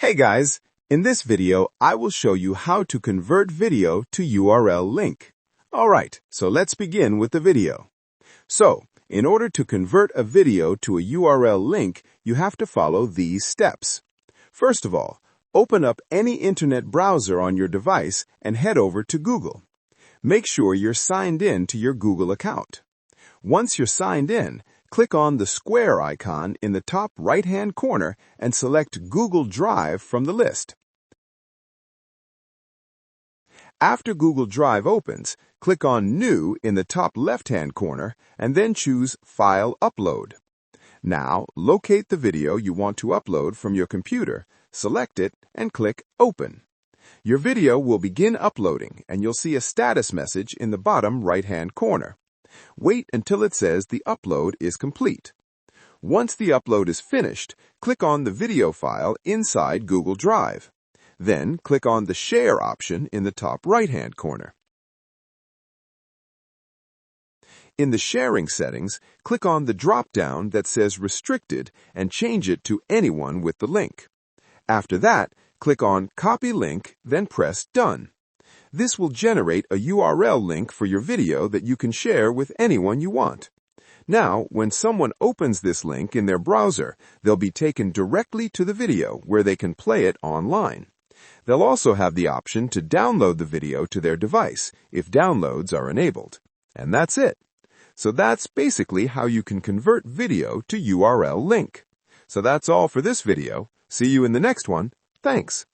Hey guys, in this video, I will show you how to convert video to URL link. Alright, so let's begin with the video. So, in order to convert a video to a URL link, you have to follow these steps. First of all, open up any internet browser on your device and head over to Google. Make sure you're signed in to your Google account. Once you're signed in, click on the square icon in the top right-hand corner and select Google Drive from the list. After Google Drive opens, click on New in the top left-hand corner and then choose File Upload. Now, locate the video you want to upload from your computer, select it, and click Open. Your video will begin uploading and you'll see a status message in the bottom right-hand corner. Wait until it says the upload is complete. Once the upload is finished, click on the video file inside Google Drive. Then click on the Share option in the top right-hand corner. In the sharing settings, click on the drop-down that says Restricted and change it to anyone with the link. After that, click on Copy Link, then press Done. This will generate a URL link for your video that you can share with anyone you want. Now, when someone opens this link in their browser, they'll be taken directly to the video where they can play it online. They'll also have the option to download the video to their device if downloads are enabled. And that's it. So that's basically how you can convert video to URL link. So that's all for this video. See you in the next one. Thanks.